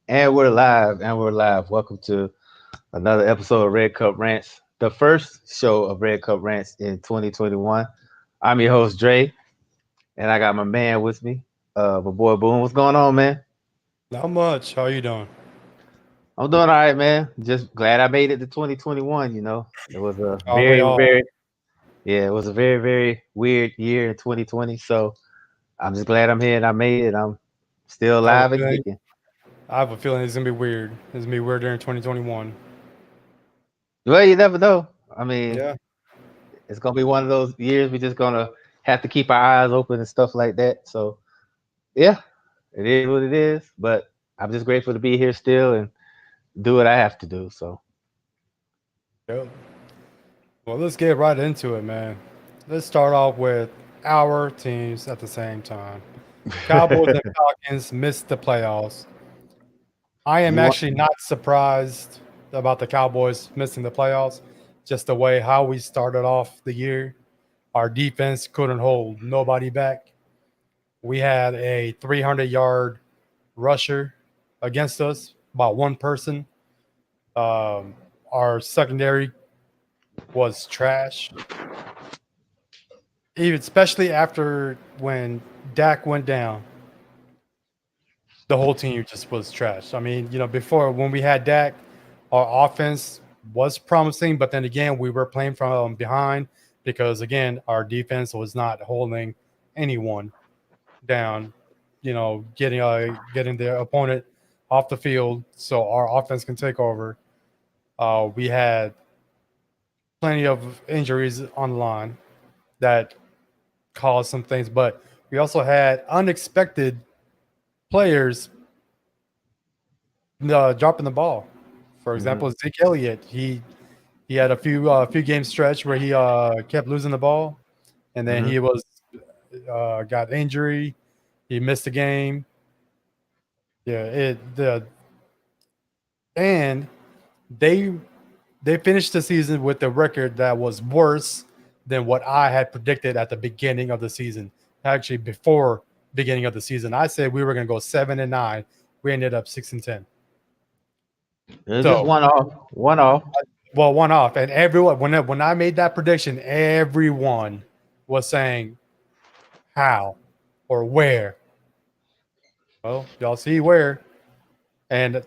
And we're live, Welcome to another episode of Red Cup Rants, the first show of Red Cup Rants in 2021. I'm your host, Dre, and I got my man with me, my boy Boom. What's going on, man? Not much. How you doing? I'm doing all right, man. Just glad I made it to 2021. It was a Are we all? it was a very weird year in 2020. So I'm just glad I'm here and I made it. I'm still I have a alive and feeling. kicking. I have a feeling it's gonna be weird. It's gonna be weird during 2021. Well, you never know. I mean, Yeah. it's gonna be one of those years we're just gonna have to keep our eyes open and stuff like that. So yeah, it is what it is. But I'm just grateful to be here still and do what I have to do. So Yep. Well, let's get right into it, man. Let's start off with our teams at the same time. Cowboys and Falcons missed the playoffs. I am you want actually not surprised about the Cowboys missing the playoffs. Just the way how we started off the year. Our defense couldn't hold nobody back. We had a 300-yard rusher against us, about one person. Um, our secondary was trash, even especially after when Dak went down. The whole team just was trash. I mean, before when we had Dak, our offense was promising, but then again, we were playing from behind because again, our defense was not holding anyone down. Getting their opponent off the field so our offense can take over. We had plenty of injuries on the line that caused some things, but we also had unexpected players dropping the ball. For Mhm. example, Zeke Elliott, he had a few game stretch where he kept losing the ball, and then Mhm. he was got injury. He missed the game. Yeah, and they they finished the season with a record that was worse than what I had predicted at the beginning of the season. Actually, before beginning of the season, I said we were going to go 7-9. We ended up 6-10. It's just So, one off, one off. well, one off, and everyone when I made that prediction, everyone was saying how or where. Well, y'all see where, and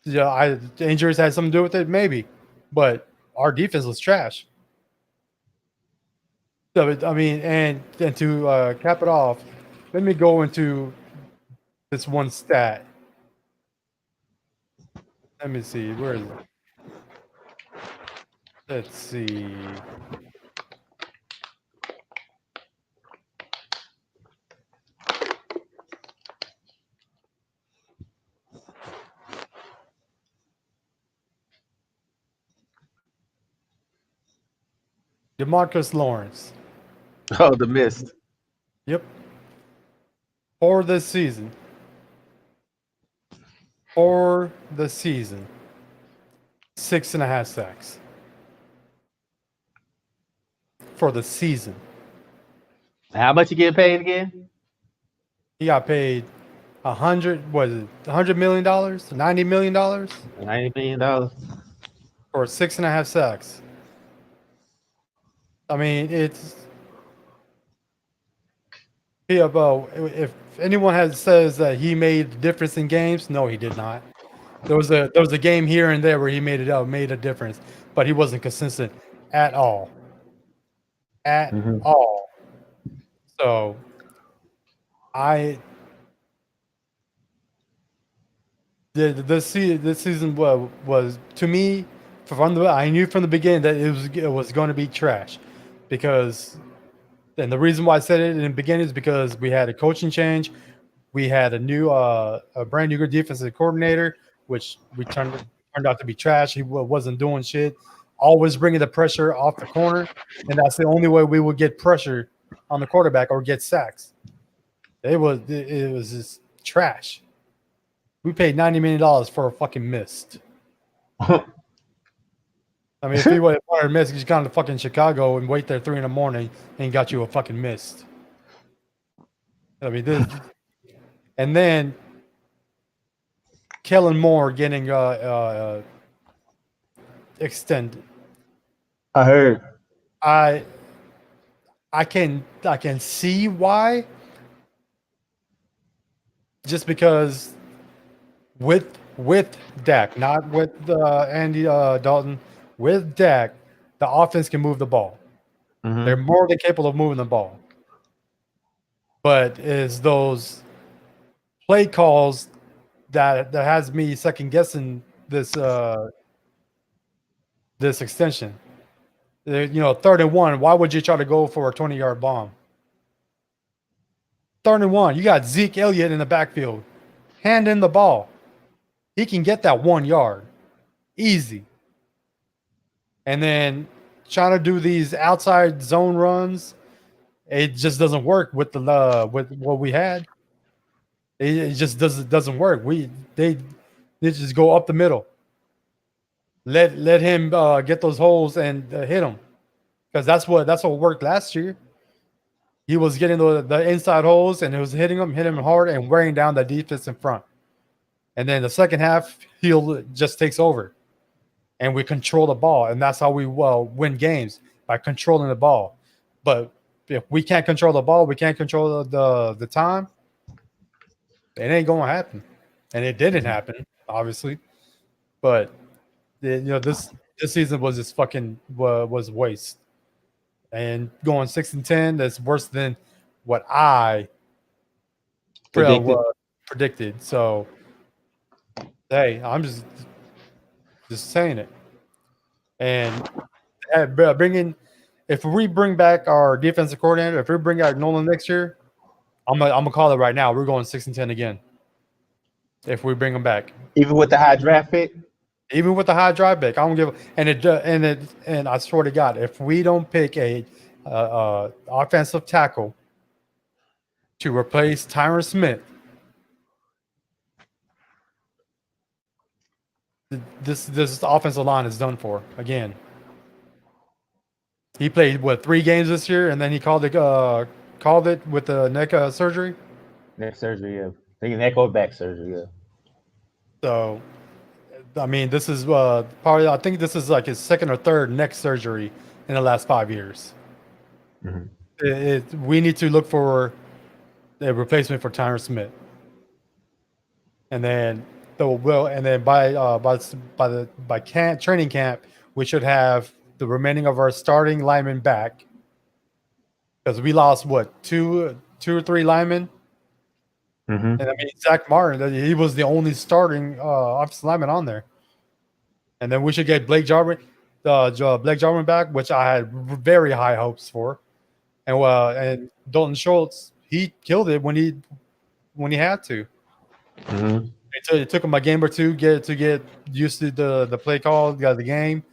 injuries had something to do with it, maybe, but our defense was trash. So, I mean, and to cap it off, let me go into this one stat. Let me see. Where is it? Let's see. DeMarcus Lawrence. Oh, the mist. Yep. For this season. For the season. 6.5 sacks. For the season. How much you get paid again? He got paid 100 million dollars, $90 million $90 million. for 6.5 sacks. I mean, well, if anyone has says that he made a difference in games, no, he did not. There was a game here and there where he made a difference, but he wasn't consistent at all, at Mhm. all. So I this season was to me from the I knew from the beginning that it was going to be trash because and the reason why I said it in the beginning is because we had a coaching change. We had a brand new defensive coordinator, which we turned out to be trash. He wasn't doing shit. Always bringing the pressure off the corner, and that's the only way we would get pressure on the quarterback or get sacks. It was just trash. We paid $90 million for a fucking mist. I mean, if he wanted a mist, he's gone to fucking Chicago and wait there 3 in the morning and got you a fucking mist. I mean, this, and then Kellen Moore getting extended. I heard. I I can see why, just because with Dak, not with Andy Dalton, with Dak, the offense can move the ball. They're Hmm. more than capable of moving the ball. But is those play calls that has me second guessing this extension. Third and one. Why would you try to go for a 20-yard bomb? Third and one. You got Zeke Elliott in the backfield. Hand in the ball. He can get that 1 yard easy. And then trying to do these outside zone runs, it just doesn't work with the with what we had. It just doesn't work. They just go up the middle. Let him get those holes and hit them, because that's what worked last year. He was getting the inside holes and it was hitting him hard and wearing down the defense in front. And then the second half, he'll just takes over and we control the ball, and that's how we win games, by controlling the ball. But if we can't control the ball, we can't control the time. It ain't going to happen, and it didn't happen, obviously. But this season was just fucking was waste. And going 6-10, that's worse than what I Predicted. predicted. So hey, I'm just saying it. And bringing if we bring back our defensive coordinator, if we bring out Nolan next year, I'm gonna call it right now. We're going 6-10 again if we bring him back. Even with the high draft pick. Even with the high drive back, I don't give. And I swear to God, if we don't pick a offensive tackle to replace Tyron Smith, this offensive line is done for again. He played what 3 games this year, and then he called it with the neck surgery. Neck surgery, yeah. Thinking neck or back surgery, yeah. So, I mean, this is probably, I think this is like his second or third neck surgery in the last 5 years. Hmm. We need to look for a replacement for Tyron Smith, and then by training camp, we should have the remaining of our starting linemen back, because we lost what two or three linemen. Hmm. And I mean, Zach Martin, he was the only starting offensive lineman on there. And then we should get Blake Jarwin back, which I had very high hopes for. And Dalton Schultz, he killed it when he had to. Hmm. It took him a game or two to get used to the play call, the game,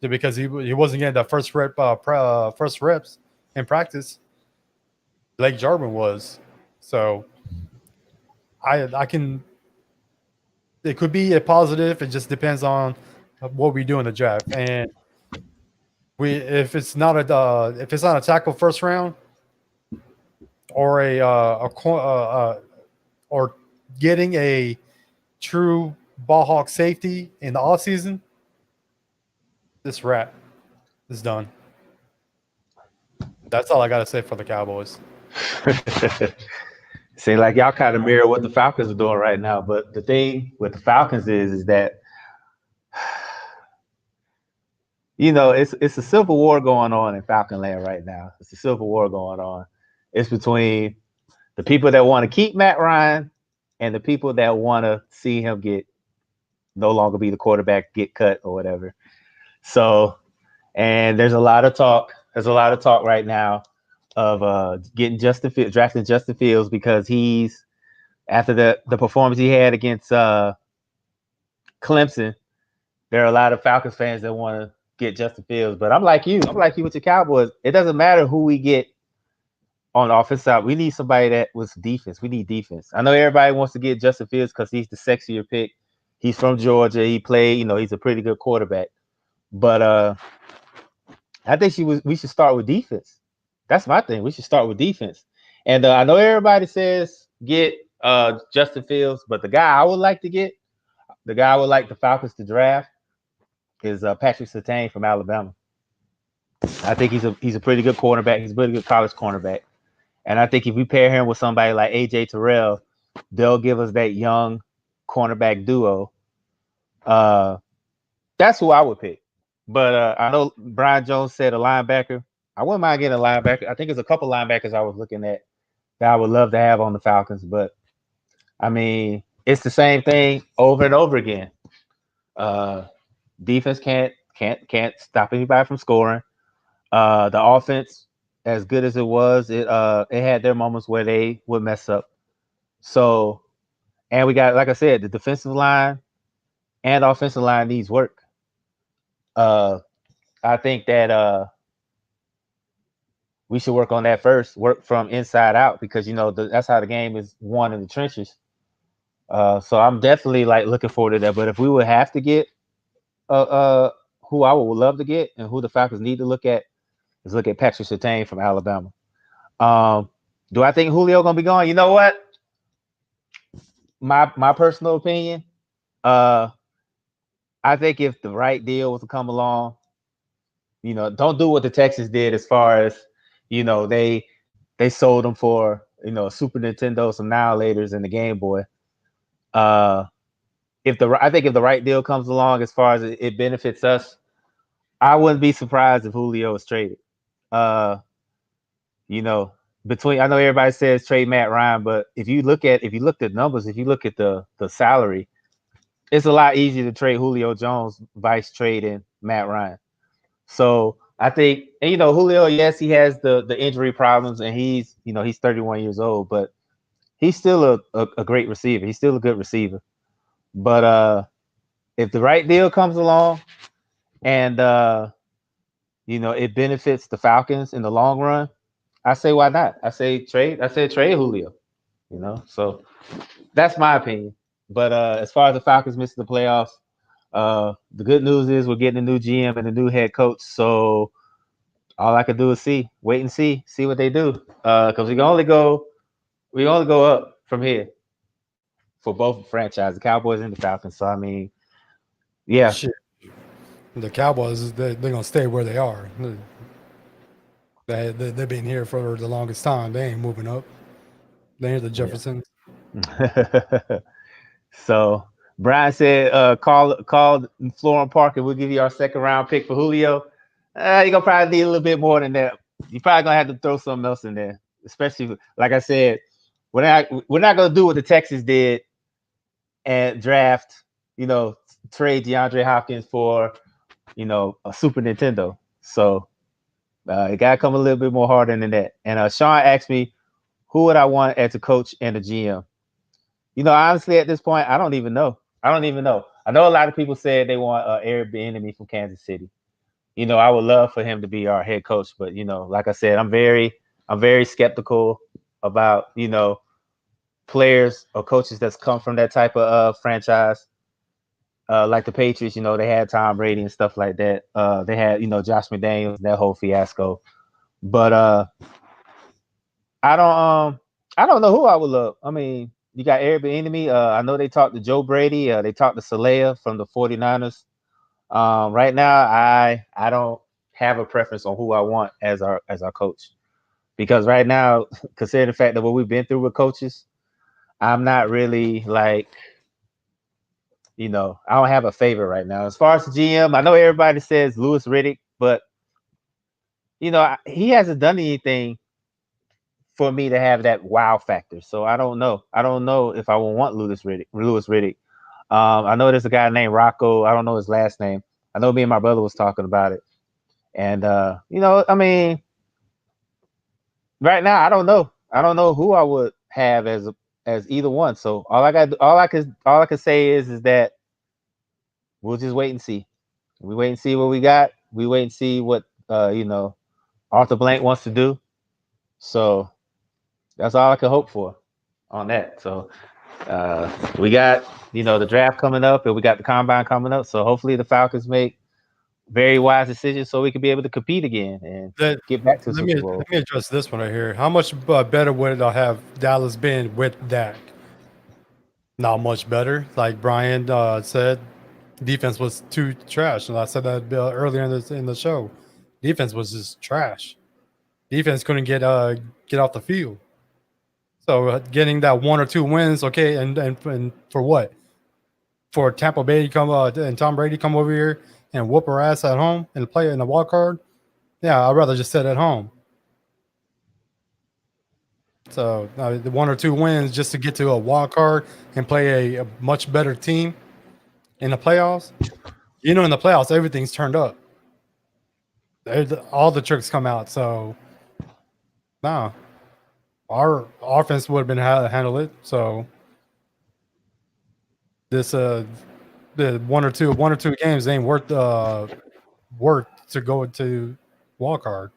because he wasn't getting the first reps in practice. Blake Jarwin was. So I can. It could be a positive. It just depends on what we do in the draft. And if it's not a tackle first round, or or getting a true ball hawk safety in the off season, this wrap is done. That's all I got to say for the Cowboys. Seems like y'all kind of mirror what the Falcons are doing right now. But the thing with the Falcons is that it's a civil war going on in Falcon Land right now. It's a civil war going on. It's between the people that want to keep Matt Ryan and the people that want to see him get no longer be the quarterback, get cut or whatever. So, and there's a lot of talk. There's a lot of talk right now of drafting Justin Fields, because he's after the performance he had against Clemson. There are a lot of Falcons fans that want to get Justin Fields, but I'm like you. I'm like you with the Cowboys. It doesn't matter who we get on the offense side. We need somebody that was defense. We need defense. I know everybody wants to get Justin Fields because he's the sexier pick. He's from Georgia. He played. He's a pretty good quarterback. But I think we should start with defense. That's my thing. We should start with defense. And I know everybody says get Justin Fields, but the guy I would like to get, the guy I would like the Falcons to draft is Patrick Surtain from Alabama. I think he's a pretty good cornerback. He's a pretty good college cornerback, and I think if we pair him with somebody like AJ Terrell, they'll give us that young cornerback duo. Uh, that's who I would pick. But I know Brian Jones said a linebacker. I wouldn't mind getting a linebacker. I think there's a couple linebackers I was looking at that I would love to have on the Falcons. But I mean, it's the same thing over and over again. Uh, defense can't stop anybody from scoring. The offense, as good as it was, it had their moments where they would mess up. So, and we got, like I said, the defensive line and offensive line needs work. Uh, I think that we should work on that first. Work from inside out because that's how the game is won in the trenches. So I'm definitely like looking forward to that. But if we would have to get who I would love to get and who the Falcons need to look at is look at Patrick Surtain from Alabama. Do I think Julio gonna be gone? You know what? My personal opinion. I think if the right deal was to come along, don't do what the Texans did as far as they sold them for Super Nintendo, some Annihilators, and the Game Boy. I think if the right deal comes along as far as it benefits us, I wouldn't be surprised if Julio is traded. Uh, between I know everybody says trade Matt Ryan, but if you look at numbers, if you look at the salary, it's a lot easier to trade Julio Jones vice trading Matt Ryan. So I think, and Julio, yes, he has the injury problems, and he's 31 years old, but he's still a great receiver. He's still a good receiver. But if the right deal comes along, and it benefits the Falcons in the long run, I say why not? I say trade Julio. So that's my opinion. But as far as the Falcons missing the playoffs, the good news is we're getting a new GM and a new head coach. So all I can do is wait and see what they do. Because we only go up from here for both franchises, the Cowboys and the Falcons. So I mean, yeah. Shit. The Cowboys, they're gonna stay where they are. They've been here for the longest time. They ain't moving up. They ain't the Jeffersons. Yeah. So Brian said, call Florham Park and we'll give you our second round pick for Julio. You're gonna probably need a little bit more than that. You're probably gonna have to throw something else in there. Especially like I said, we're not gonna do what the Texans did and draft, trade DeAndre Hopkins for, a Super Nintendo. So it gotta come a little bit more harder than that. And Sean asked me, who would I want as a coach and a GM? Honestly, at this point, I don't even know. I know a lot of people said they want Eric Bieniemy from Kansas City. I would love for him to be our head coach, but like I said, I'm very skeptical about players or coaches that's come from that type of franchise. Like the Patriots, they had Tom Brady and stuff like that. They had Josh McDaniels, that whole fiasco. But I don't know who I would love. I mean, you got Eric Bieniemy. I know they talked to Joe Brady. They talked to Saleh from the 49ers. Right now, I don't have a preference on who I want as our coach, because right now, considering the fact that what we've been through with coaches, I'm not really like, I don't have a favorite right now. As far as the GM, I know everybody says Louis Riddick, but he hasn't done anything for me to have that wow factor. So I don't know. I don't know if I will want Louis Riddick. I know there's a guy named Rocco. I don't know his last name. I know me and my brother was talking about it. And I mean, right now I don't know. I don't know who I would have as either one. So all I can say is that we'll just wait and see. We wait and see what we got. We wait and see what Arthur Blank wants to do. So that's all I can hope for on that. So we got the draft coming up and we got the combine coming up. So hopefully the Falcons make very wise decisions so we can be able to compete again and get back to Super Bowl. Let me address this one right here. How much better would it have Dallas been with Dak? Not much better. Like Brian said, defense was too trash, and I said that earlier in the show. Defense was just trash. Defense couldn't get off the field. So getting that 1 or 2 wins, okay, and for what? For Tampa Bay to come and Tom Brady come over here and whoop our ass at home and play in a wild card? Yeah, I'd rather just sit at home. So the 1 or 2 wins just to get to a wild card and play a much better team in the playoffs. In the playoffs, everything's turned up. All the tricks come out. So no, our offense would have been how to handle it. So this the one or two games ain't worth to go into wild card.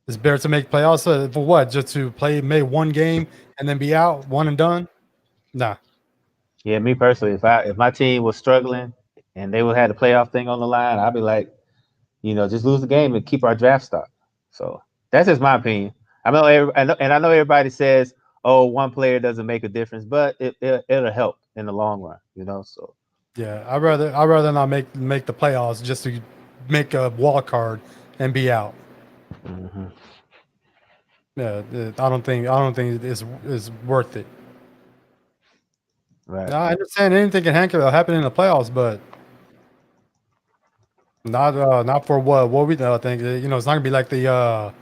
It's better to make playoffs for what? Just to play make one game and then be out, one and done? Nah. Yeah, me personally, if my team was struggling and they would have the playoff thing on the line, I'd be like, just lose the game and keep our draft stock. So that's just my opinion. I know everybody says, "Oh, one player doesn't make a difference," but it'll help in the long run. So Yeah, I'd rather not make the playoffs just to make a wild card and be out. hmm Yeah, I don't think it's worth it. right. Now, I understand anything can happen in the playoffs, but not for what we think. It's not gonna be like the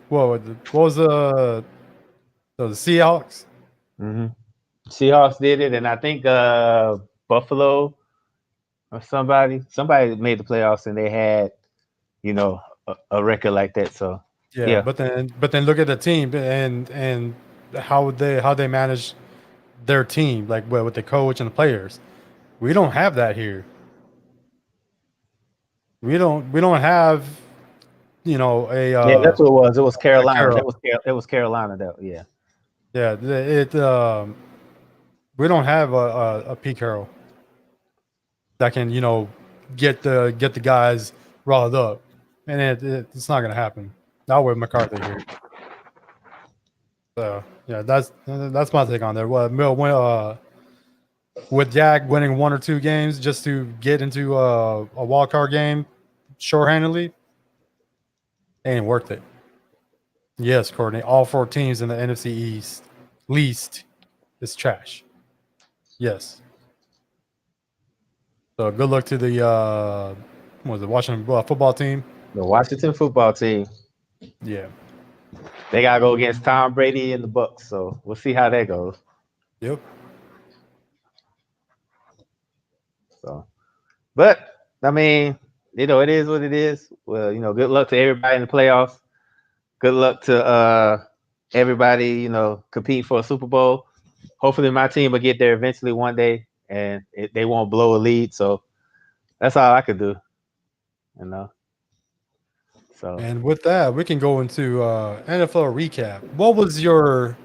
what was the Seahawks? hmm Seahawks did it, and I think Buffalo or somebody made the playoffs, and they had a record like that. So Yeah, yeah, but then look at the team and how they manage their team, like with the coach and the players. We don't have that here. We don't have a yeah, that's what it was. It was Carolina. Carol. It was Carolina. That yeah. Yeah, we don't have a Pete Carroll that can get the guys riled up, and it's not gonna happen. Not with McCarthy here. So yeah, that's my take on there. What with Jack winning 1 or 2 games just to get into a wild card game short-handedly ain't worth it. Yes, Courtney. All 4 teams in the NFC East least is trash. Yes. So good luck to the what was it, Washington football team. The Washington football team. Yeah. They gotta go against Tom Brady and the Bucks. So we'll see how that goes. Yep. So, but I mean, it is what it is. Well, good luck to everybody in the playoffs. Good luck to everybody, competing for a Super Bowl. Hopefully, my team will get there eventually one day, and they won't blow a lead. So that's all I could do, you know. So And with that, we can go into NFL recap. What was your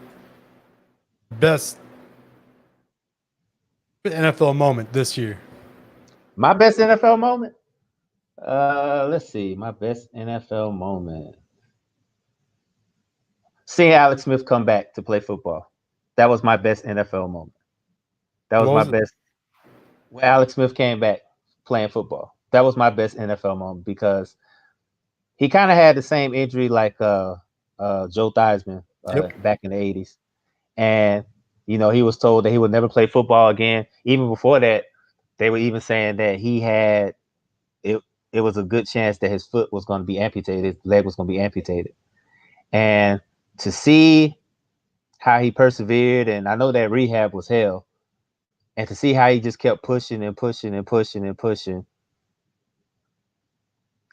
best NFL moment this year? my best NFL moment. Let's see. My best NFL moment. Seeing Alex Smith come back to play football. That was my best NFL moment. That was What my was it? best. When Alex Smith came back playing football, that was my best NFL moment because he kind of had the same injury like Joe Theismann Yep. back in the 80s. And, he was told that he would never play football again. Even before that, they were even saying that he had it. It was a good chance that his foot was going to be amputated, his leg was going to be amputated. And to see how he persevered, and I know that rehab was hell, and to see how he just kept pushing and pushing and pushing and pushing,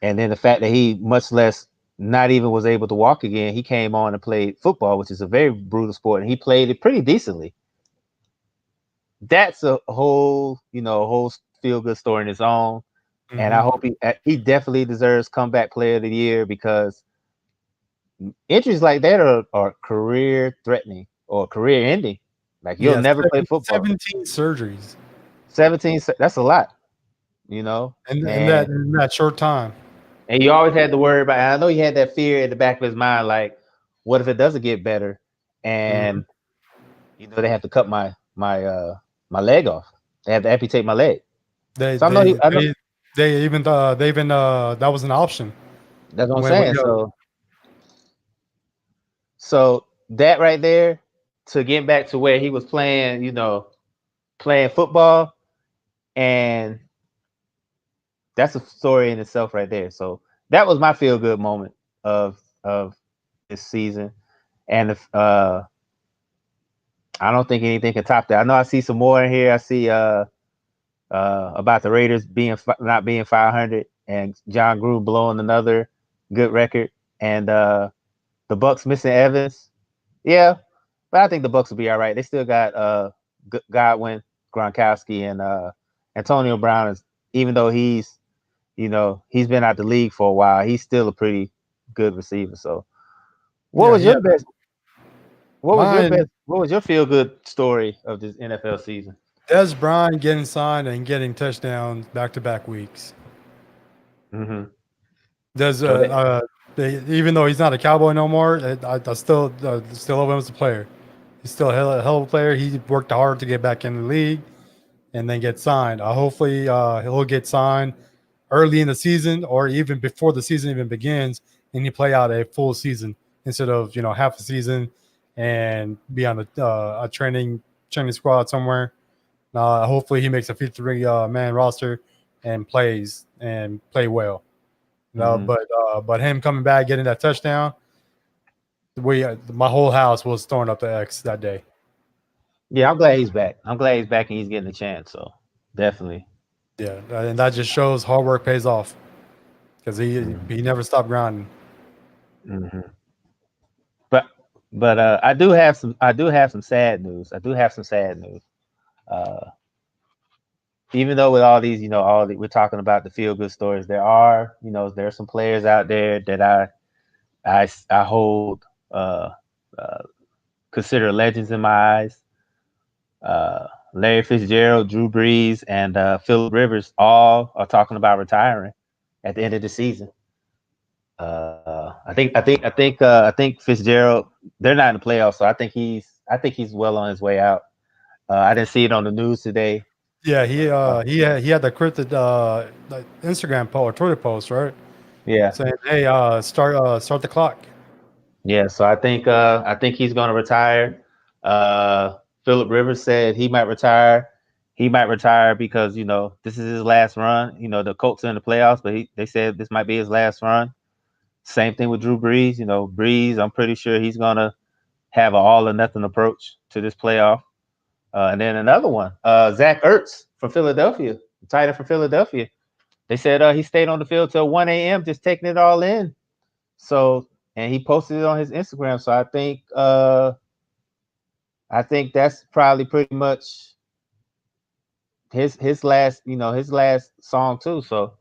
and then the fact that he much less not even was able to walk again, he came on and played football, which is a very brutal sport, and he played it pretty decently. That's a whole feel good story in its own. And I Mm-hmm. hope he definitely deserves comeback player of the year because injuries like that are career threatening or career ending. Like you'll Yeah, never play football. 17 surgeries 17, that's a lot, in that and in that short time. you always had to worry about. And I know he had that fear in the back of his mind, like, what if it doesn't get better? Mm-hmm. And they have to cut my leg off. They have to amputate my leg. They So I know they I know they they even that was an option that's what I'm when saying. So that right there to get back to where he was playing, playing football, and that's a story in itself right there. So that was my feel good moment of this season, and if I don't think anything can top that. I know I see some more in here. I see about the Raiders not being 500, and John Gruden blowing another good record, and the Bucks missing Evans. Yeah, but I think the Bucks will be all right. They still got Godwin, Gronkowski, and Antonio Brown. Even though he's been out the league for a while, he's still a pretty good receiver. So, what yeah, was he your had best? What was your mine. best? What was your feel good story of this NFL season? Des Bryant getting signed and getting touchdowns back to back weeks. Mm-hmm. Does So that. even though he's not a Cowboy no more, I still love him as a player. He's still a hell of a player. He worked hard to get back in the league and then get signed. Hopefully, he'll get signed early in the season or even before the season even begins, and he play out a full season instead of half a season and be on a training squad somewhere. Hopefully, he makes a 53 man roster and play well. Mm-hmm. But him coming back, getting that touchdown, my whole house was throwing up the X that day. Yeah, I'm glad he's back. I'm glad he's back and he's getting a chance. So definitely. Yeah, and that just shows hard work pays off because Mm-hmm. he never stopped grinding. Mm-hmm. But I do have some sad news. I do have some sad news. Uh, Even though with all these, we're talking about the feel good stories, there are some players out there that I hold uh, uh, consider legends in my eyes. Larry Fitzgerald, Drew Brees, and Philip Rivers all are talking about retiring at the end of the season. I think Fitzgerald. They're not in the playoffs, so I think he's well on his way out. I didn't see it on the news today. Yeah, Uh, he had the cryptid like Instagram post or Twitter post, right? yeah, Saying, "Hey, start the clock." yeah. So I think he's going to retire. Uh, Philip Rivers said he might retire. He might retire because this is his last run. The Colts are in the playoffs, but they said this might be his last run. Same thing with Drew Brees. Brees, I'm pretty sure he's gonna have an all or nothing approach to this playoff. And then another one, Zach Ertz from Philadelphia, the tight end from Philadelphia. They said he stayed on the field till 1 a.m. just taking it all in. So, and he posted it on his Instagram. So I think that's probably pretty much his last song too. So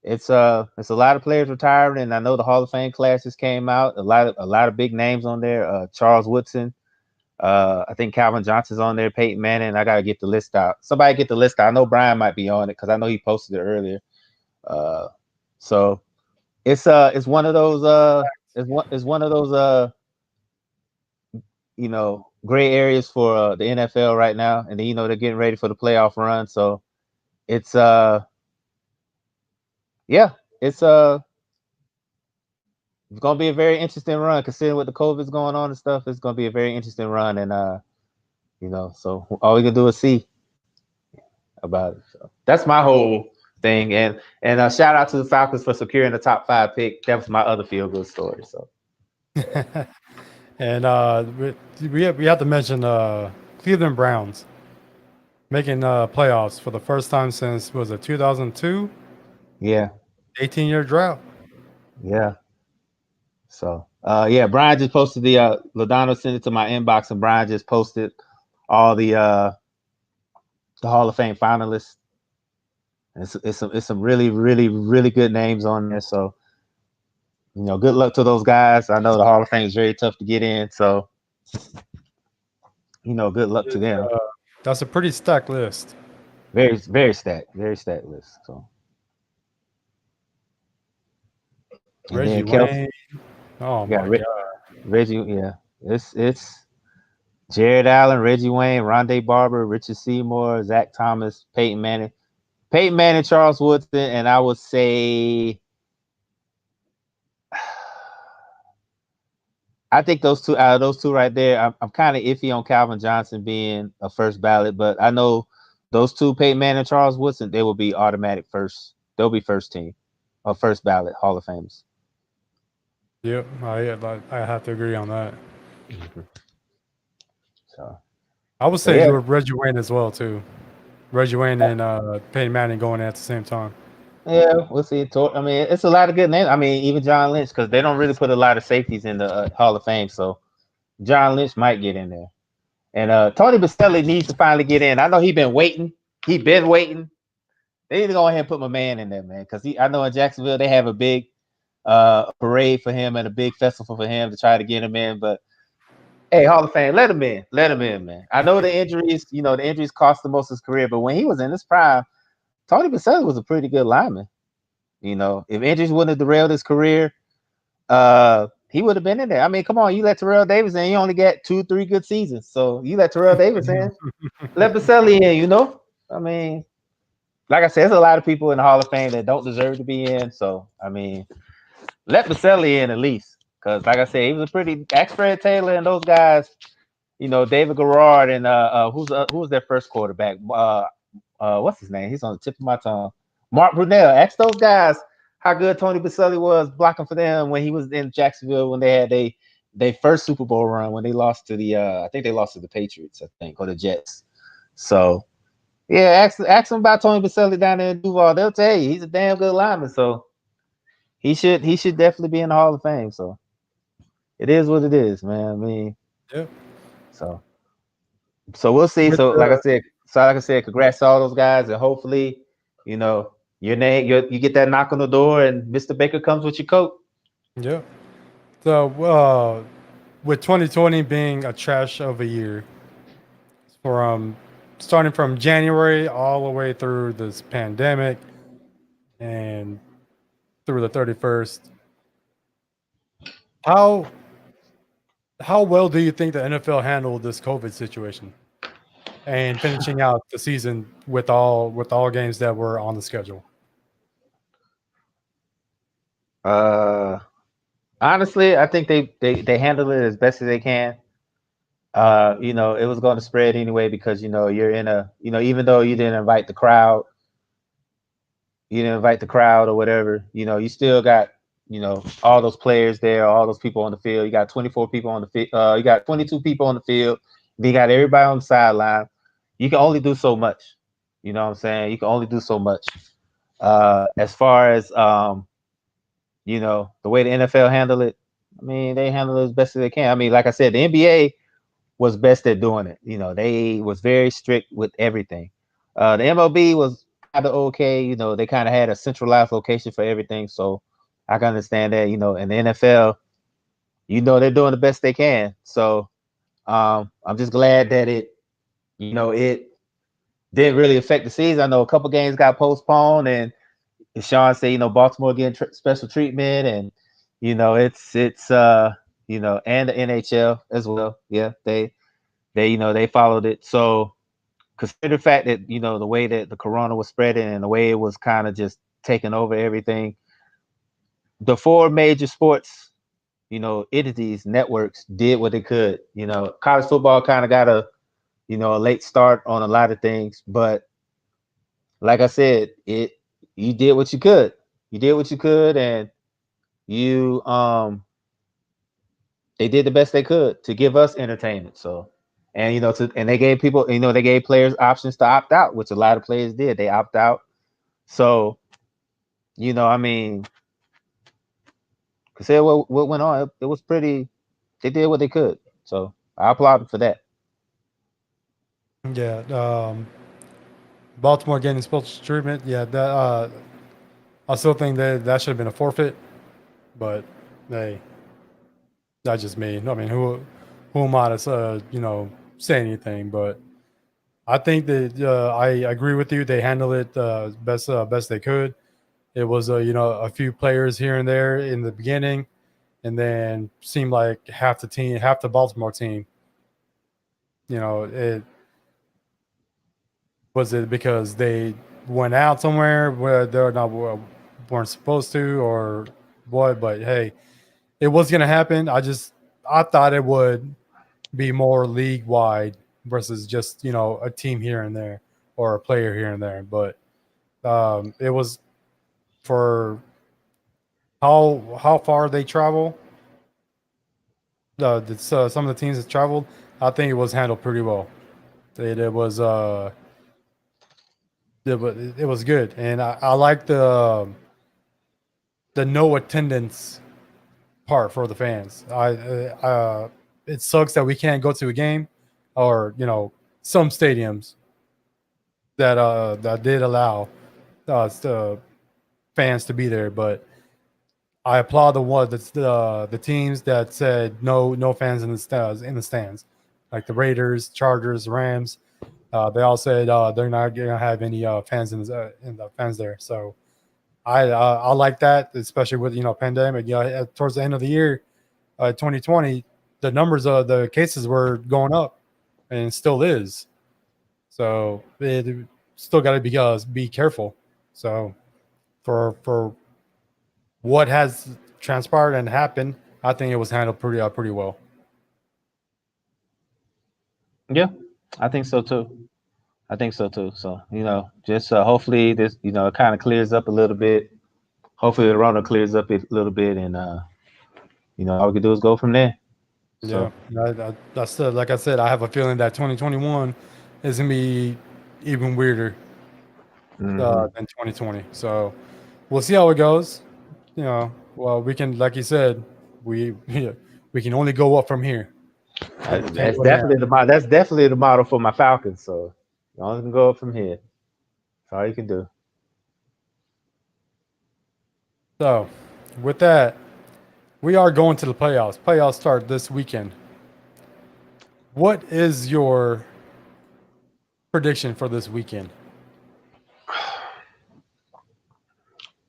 it's a lot of players retiring, and I know the Hall of Fame classes came out. A lot of big names on there. Charles Woodson. I think Calvin Johnson's on there. Peyton Manning. I gotta get the list out. Somebody get the list out. I know Brian might be on it because I know he posted it earlier. Uh, so it's one of those it's one of those gray areas for the NFL right now, and then they're getting ready for the playoff run. So it's yeah, it's gonna be a very interesting run considering what the COVID's going on and stuff. It's gonna be a very interesting run, and so all we can do is see about it. So that's my whole thing, and shout out to the Falcons for securing the top 5 pick. That was my other feel good story. So And we have to mention Cleveland Browns making playoffs for the first time since was it 2002, yeah, 18-year drought. yeah. So yeah, Brian just posted Ladonna sent it to my inbox, and Brian just posted all the Hall of Fame finalists. It's some really really really good names on there. So good luck to those guys. I know the Hall of Fame is very tough to get in, so good luck to It's, them. that's a pretty stacked list. Very stacked list. So and then Reggie Kelsey Wayne. Oh got my God. Reggie. Yeah, it's Jared Allen, Reggie Wayne, Rondé Barber, Richard Seymour, Zach Thomas, Peyton Manning, Charles Woodson, and I would say I think those two out of those two right there, I'm kind of iffy on Calvin Johnson being a first ballot, but I know those two, Peyton Manning, Charles Woodson, they will be automatic first. They'll be first team or first ballot Hall of Famers. Yep, I have to agree on that. Mhm. So, I would so say yeah, Reggie Wayne as well too. Reggie Wayne and Peyton Manning going at the same time. yeah, we'll see. I mean, it's a lot of good names. I mean, even John Lynch, because they don't really put a lot of safeties in the Hall of Fame. So John Lynch might get in there. And Tony Baselli needs to finally get in. I know he's been waiting. He been waiting. They need to go ahead and put my man in there, man. Because I know in Jacksonville they have a big parade for him and a big festival for him to try to get him in. But hey, Hall of Fame, let him in. Let him in, man. I know the injuries, the injuries cost him most of his career, but when he was in his prime, Tony Baselli was a pretty good lineman. If injuries wouldn't have derailed his career, he would have been in there. I mean, come on, you let Terrell Davis in, you only got 2-3 good seasons. So you let Terrell Davis in, let Baselli in. I mean, like I said, there's a lot of people in the Hall of Fame that don't deserve to be in. So I mean, let Baselli in at least. Because like I said, he was a pretty Fred Taylor and those guys, David Garrard and who was their first quarterback? What's his name? He's on the tip of my tongue. Mark Brunell. Ask those guys how good Tony Baselli was blocking for them when he was in Jacksonville when they had they first Super Bowl run when they lost to the I think they lost to the Patriots, I think, or the Jets. So yeah, ask them about Tony Baselli down there in Duval. They'll tell you he's a damn good lineman. So he should definitely be in the Hall of Fame. So it is what it is, man. I mean, Yep. so we'll see. With So the like I said, congrats to all those guys, and hopefully, your name, you get that knock on the door, and Mr. Baker comes with your coat. Yep. So with 2020 being a trash of a year, from starting from January all the way through this pandemic and through the 31st, how how well do you think the NFL handled this COVID situation and finishing out the season with all games that were on the schedule? Uh, Honestly, I think they handled it as best as they can. It was going to spread anyway because you're in even though you didn't invite the crowd or whatever, you still got all those players there, all those people on the field. You got 24 people on the field. You got 22 people on the field. Then you got everybody on the sideline. You can only do so much. You know what I'm saying? You can only do so much. As far as the way the NFL handled it, I mean, they handle it as best as they can. I mean, like I said, the NBA was best at doing it. They was very strict with everything. The MLB was kind of okay. They kind of had a centralized location for everything, so I can understand that. And the NFL, they're doing the best they can. So I'm just glad that it didn't really affect the season. I know a couple games got postponed, and Sean said, Baltimore getting special treatment, and it's and the NHL as well. Yeah, they followed it. So consider the fact that the way that the corona was spreading and the way it was kind of just taking over everything, the four major sports entities, networks, did what they could. College football kind of got a late start on a lot of things, but like I said, you did what you could. You did what you could, and you they did the best they could to give us entertainment. So, and and they gave people, they gave players options to opt out, which a lot of players did. They opt out. So, I mean, consider what went on. It was pretty. They did what they could. So I applaud them for that. Yeah, Baltimore getting special treatment. Yeah, that I still think that should have been a forfeit, but hey, that's just me. I mean, who am I to say anything? But I think that I agree with you. They handled it best they could. It was a few players here and there in the beginning, and then seemed like half the Baltimore team It was it because they went out somewhere where they're not weren't supposed to, or what? But hey, it was gonna happen. I thought it would be more league wide versus just a team here and there or a player here and there. But it was for how far they travel. Some of the teams that traveled, I think it was handled pretty well. It was it was good, and I like the no attendance part for the fans. It sucks that we can't go to a game, or some stadiums that did allow the fans to be there, but I applaud the teams that said no fans in the stands, like the Raiders, Chargers, Rams. They all said they're not gonna have any fans in the fans there. So I like that, especially with pandemic. Towards the end of the year, 2020, the numbers of the cases were going up, and still is. So it still got to be careful. So for what has transpired and happened, I think it was handled pretty well. Yeah, I think so too. I think so too. So just hopefully this it kind of clears up a little bit. Hopefully the Rona clears up a little bit, and all we can do is go from there. Yeah, So that's like I said. I have a feeling that 2021 is gonna be even weirder mhm. than 2020. So we'll see how it goes. Well, we can, like you said, we we can only go up from here. Can't That's go down. definitely the model. That's definitely the model for my Falcons. So you only can go up from here. That's all you can do. So with that, we are going to the playoffs. Playoffs start this weekend. What is your prediction for this weekend?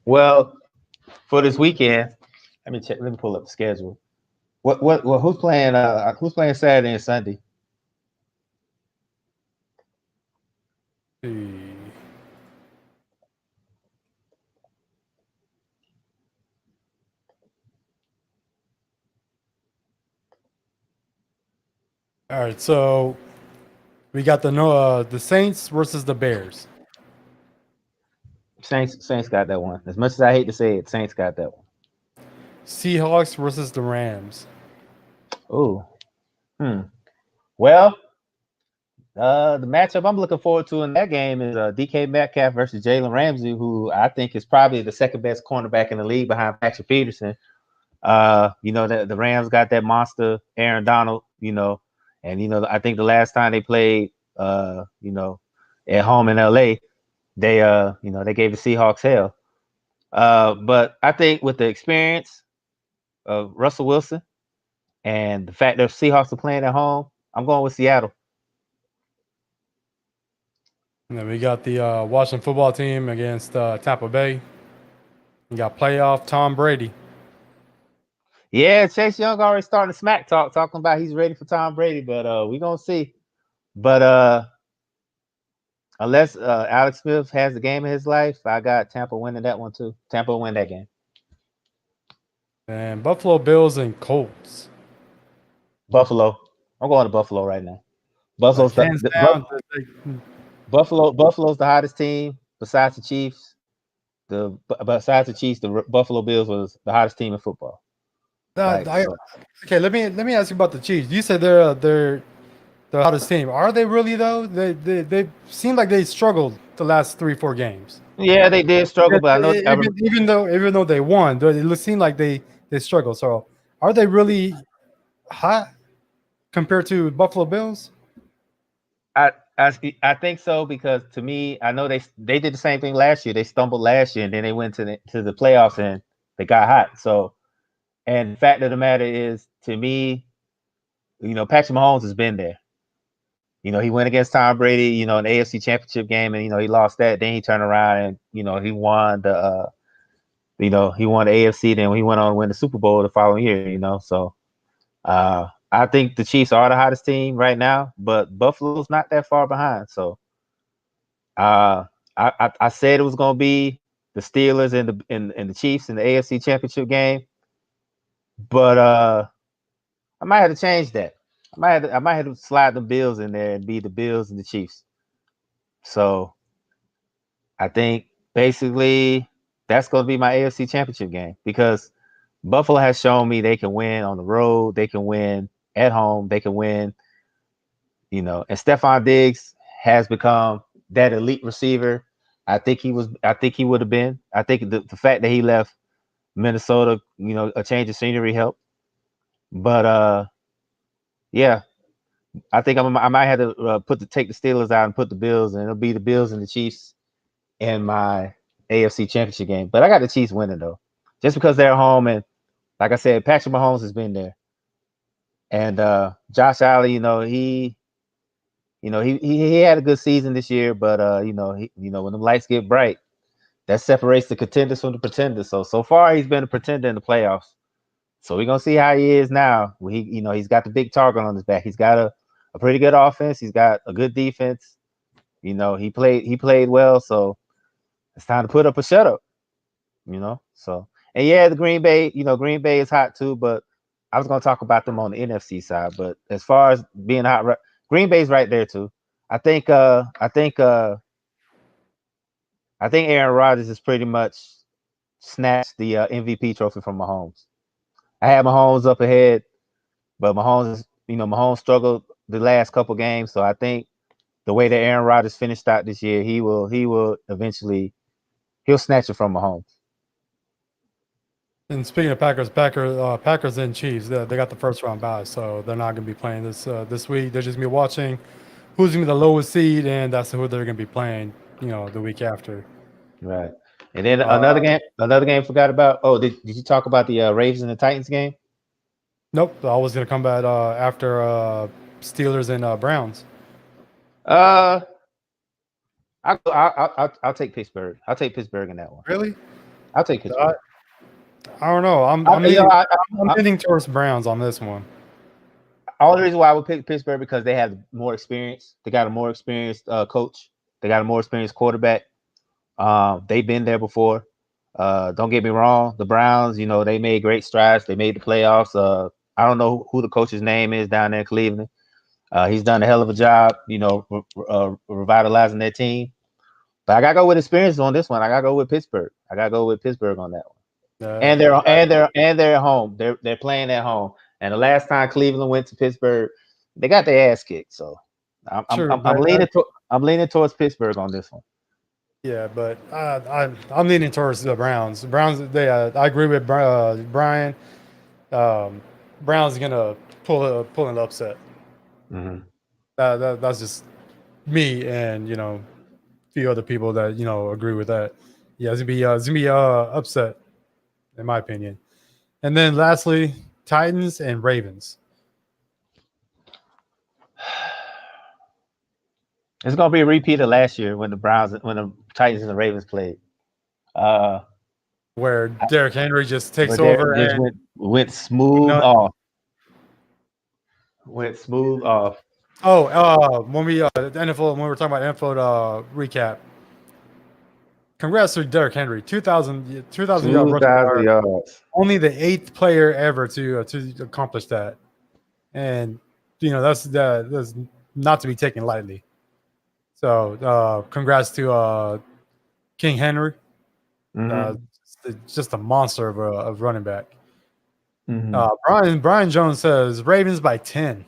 Well, for this weekend, let me check. Let me pull up the schedule. Who's playing? Who's playing Saturday and Sunday? See. All right, so we got the Saints versus the Bears. Saints got that one. As much as I hate to say it, Saints got that one. Seahawks versus the Rams. Oh, well, the matchup I'm looking forward to in that game is DK Metcalf versus Jalen Ramsey, who I think is probably the second best cornerback in the league behind Patrick Peterson. The Rams got that monster Aaron Donald, and I think the last time they played, at home in LA, they gave the Seahawks hell. But I think with the experience of Russell Wilson and the fact that the Seahawks are playing at home, I'm going with Seattle. And then we got the Washington football team against Tampa Bay. We got playoff Tom Brady. Yeah, Chase Young already starting the smack talk, talking about he's ready for Tom Brady, but we gonna see. But unless Alex Smith has the game of his life, I got Tampa winning that one too. Tampa will win that game. And Buffalo Bills and Colts. Buffalo. I'm going to Buffalo right now. Buffalo's Like hands down, Buffalo's the hottest team besides the Chiefs. Besides the Chiefs, the Buffalo Bills was the hottest team in football. So. okay, let me ask you about the Chiefs. You said they're the hottest team. Are they really though? They seem like they struggled the last 3-4 games. Yeah, they did struggle, but I know Even though they won, it seemed like they struggled. So are they really hot compared to Buffalo Bills? I think so because to me, I know they did the same thing last year. They stumbled last year, and then they went to the playoffs and they got hot. So, and the fact of the matter is, to me, Patrick Mahomes has been there. He went against Tom Brady, in the AFC Championship game, and he lost that. Then he turned around and he won he won the AFC. Then he went on to win the Super Bowl the following year. So I I think the Chiefs are the hottest team right now, but Buffalo's not that far behind. So uh, I said it was going to be the Steelers and the Chiefs in the AFC Championship game, but I might have to change that. I might have to slide the Bills in there and be the Bills and the Chiefs. So I think basically that's going to be my AFC Championship game because Buffalo has shown me they can win on the road, they can win at home, they can win, and Stephon Diggs has become that elite receiver. I think he would have been. I think the fact that he left Minnesota, a change of scenery helped. But yeah, I think I might have to take the Steelers out and put the Bills, and it'll be the Bills and the Chiefs in my AFC Championship game. But I got the Chiefs winning though, just because they're home and like I said, Patrick Mahomes has been there, and Josh Allen, he had a good season this year, but when the lights get bright, that separates the contenders from the pretenders. So far he's been a pretender in the playoffs. So we're gonna see how he is now. He's got the big target on his back. He's got a pretty good offense. He's got a good defense. He played well. So it's time to put up a shut up. So and yeah, the Green Bay is hot too. But I was gonna talk about them on the NFC side. But as far as being hot, Green Bay's right there too. I think. I think Aaron Rodgers has pretty much snatched the MVP trophy from Mahomes. I had Mahomes up ahead, but Mahomes struggled the last couple games. So I think the way that Aaron Rodgers finished out this year, he will eventually he'll snatch it from Mahomes. And speaking of Packers and Chiefs, they got the first round bye, so they're not going to be playing this week. They're just going to be watching who's going to be the lowest seed, and that's who they're going to be playing. The week after. Right. And then Uh, another game forgot about. Oh, did you talk about the Ravens and the Titans game? nope, I was going to come back after Steelers and Browns. Uh, I'll take Pittsburgh. I'll take Pittsburgh in that one. Really? I'll take I, Pittsburgh. I don't know. I'm I, you know, leaning, I, I'm I, leaning towards Browns on this one. Only reason why I would pick Pittsburgh because they have more experience. They got a more experienced coach. They got a more experienced quarterback. They've been there before. Don't get me wrong. The Browns, they made great strides. They made the playoffs. I don't know who the coach's name is down there in Cleveland. He's done a hell of a job, revitalizing their team. But I gotta go with experience on this one. I gotta go with Pittsburgh. I gotta go with Pittsburgh on that one. And they're at home. They're playing at home. And the last time Cleveland went to Pittsburgh, they got their ass kicked. So I'm Sure, I'm, but I'm leaning I'm leaning towards Pittsburgh on this one. yeah, but I'm leaning towards the Browns. The Browns, I agree with Brian. Browns gonna pull an upset. Mm-hmm. That's just me and a few other people that agree with that. Yeah, it's gonna be upset in my opinion. And then lastly, Titans and Ravens. It's gonna be a repeat of last year when the Titans and the Ravens played. Uh, Where Derrick Henry just takes but they over just and went smooth none. off. Went smooth off. When we the NFL when we were talking about NFL recap. Congrats to Derrick Henry, 2,000 yard Two rushing thousand yard. yards. Only the eighth player ever to accomplish that, and that's not to be taken lightly. So congrats to King Henry, uh, Mm-hmm. just a monster of running back. Mm-hmm. Brian Jones says Ravens by 10.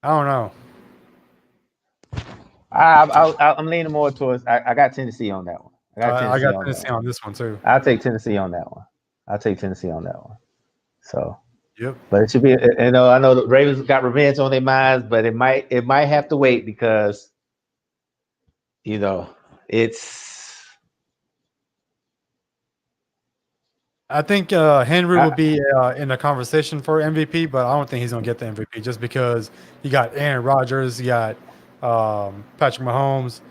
I don't know. I'm leaning more towards. I got Tennessee on that one. I got I Tennessee got on that Tennessee one. on this one too. I'll take Tennessee on that one. I'll take Tennessee on that one. So, Yep. but it should be. I know the Ravens got revenge on their minds, but it might have to wait because it's. I think Henry will I, be in the conversation for MVP, but I don't think he's going to get the MVP just because you got Aaron Rodgers, you got Patrick Mahomes,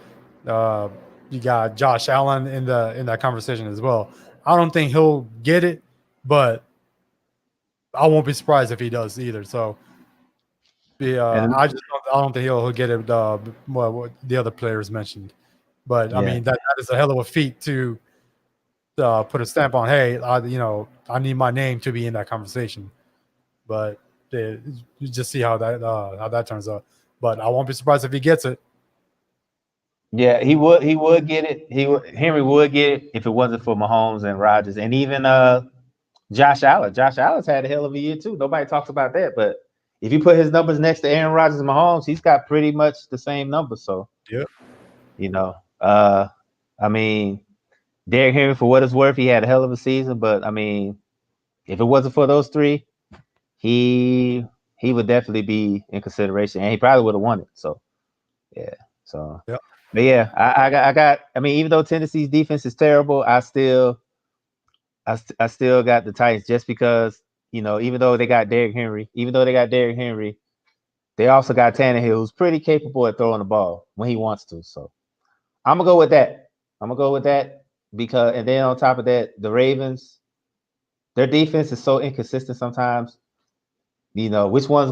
uh, you got Josh Allen in that conversation as well. I don't think he'll get it, but I won't be surprised if he does either. So, And I don't think he'll get it. What the other players mentioned, but I yeah, mean that is a hell of a feat to put a stamp on. Hey, I need my name to be in that conversation. But you just see how that turns out. But I won't be surprised if he gets it. yeah, he would get it. Henry would get it if it wasn't for Mahomes and Rodgers, and even Josh Allen. Josh Allen's had a hell of a year too. Nobody talks about that, but if you put his numbers next to Aaron Rodgers and Mahomes, he's got pretty much the same numbers. So Yeah. you know, I mean, Derrick Henry, for what it's worth, he had a hell of a season. But I mean, if it wasn't for those three, he he would definitely be in consideration, and he probably would have won it. So yeah, so Yeah. but yeah, I got. I mean, even though Tennessee's defense is terrible, I still got the Titans just because even though they got Derrick Henry, they also got Tannehill, who's pretty capable at throwing the ball when he wants to. So I'm gonna go with that. I'm gonna go with that because, and then on top of that, the Ravens, their defense is so inconsistent sometimes. Which offense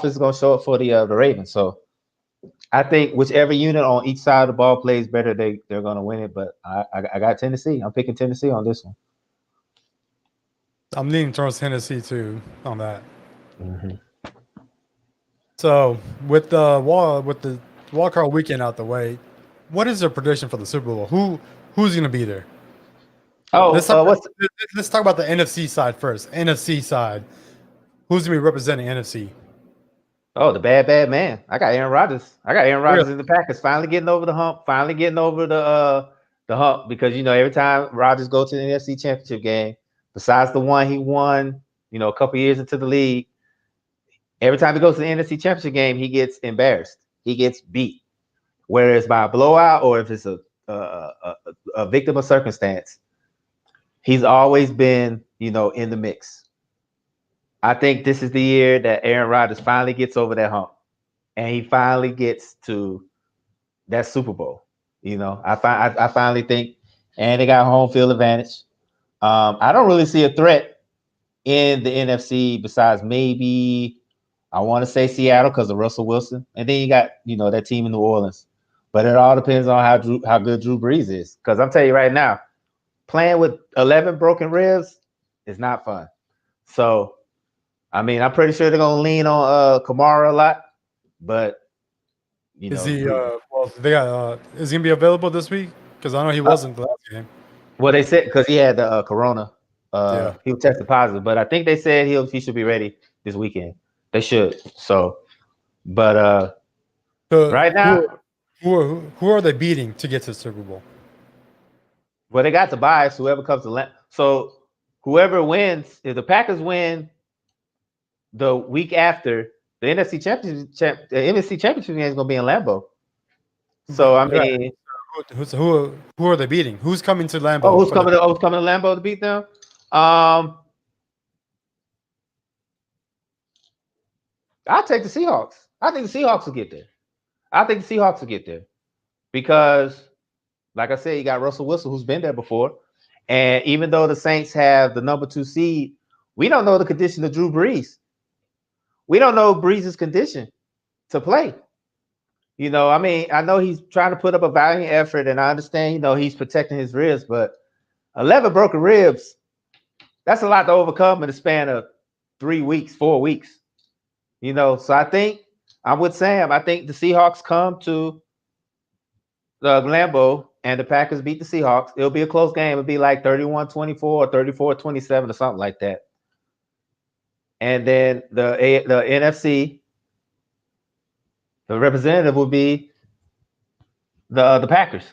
is gonna show up for the Ravens. So I think whichever unit on each side of the ball plays better, they're gonna win it. But I got Tennessee. I'm picking Tennessee on this one. I'm leaning towards Tennessee too on that. Mm-hmm. So with the wild card weekend out the way, what is your prediction for the Super Bowl? Who's going to be there? Oh, what's Let's talk about the NFC side first. NFC side, who's going to be representing NFC? the bad man? I got Aaron Rodgers. I got Aaron Really? Rodgers in the Packers finally getting over the hump. Finally getting over the hump because every time Rodgers go to the NFC Championship game, besides the one he won, a couple years into the league, every time he goes to the NFC Championship game, he gets embarrassed. He gets beat, whether it's by a blowout or if it's a victim of circumstance. He's always been, in the mix. I think this is the year that Aaron Rodgers finally gets over that hump, and he finally gets to that Super Bowl. I finally think, and they got home field advantage. I don't really see a threat in the NFC besides maybe I want to say Seattle because of Russell Wilson, and then you got that team in New Orleans. But it all depends on how good Drew Brees is. Because I'm telling you right now, playing with 11 broken ribs is not fun. So I mean, I'm pretty sure they're gonna lean on Kamara a lot, but Is he well they got is he going to be available this week? Cuz I know he uh, wasn't the last game. well, they said because he had the Corona, Yeah. he was tested positive, but I think they said he should be ready this weekend. They should. So, but So right now, who are they beating to get to the Super Bowl? well, they got to buy so whoever comes to so whoever wins, if the Packers win the week after, the NFC Championship game is gonna be in Lambeau. So I Right. mean, Who are they beating? Who's coming to Lambeau who's for the coming to Lambeau to beat them? Um, I'll take the Seahawks. I think the Seahawks will get there. I think the Seahawks will get there because, like I said, you got Russell Wilson who's been there before, and even though the Saints have the number 2 seed, we don't know the condition of Drew Brees. We don't know Brees' condition to play. I mean, I know he's trying to put up a valiant effort, and I understand, he's protecting his ribs, but 11 broken ribs, that's a lot to overcome in the span of 3 weeks, 4 weeks. So I think I'm with Sam. I think the Seahawks come to the Lambeau and the Packers beat the Seahawks. It'll be a close game. It'll be like 31-24 or 34-27 or something like that. And then the NFC, the representative will be the Packers.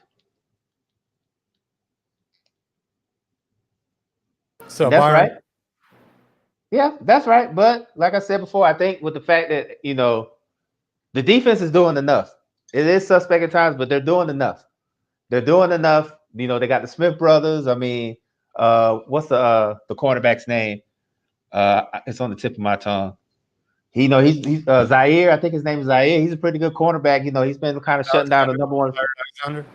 So That's Byron, right. Yeah, that's right. But like I said before, I think with the fact that the defense is doing enough. It is suspect at times, but they're doing enough. They're doing enough. They got the Smith brothers. I mean, what's the cornerback's name? It's on the tip of my tongue. He's Zaire. I think his name is Zaire. He's a pretty good cornerback. He's been kind of shutting down the number one. Alexander.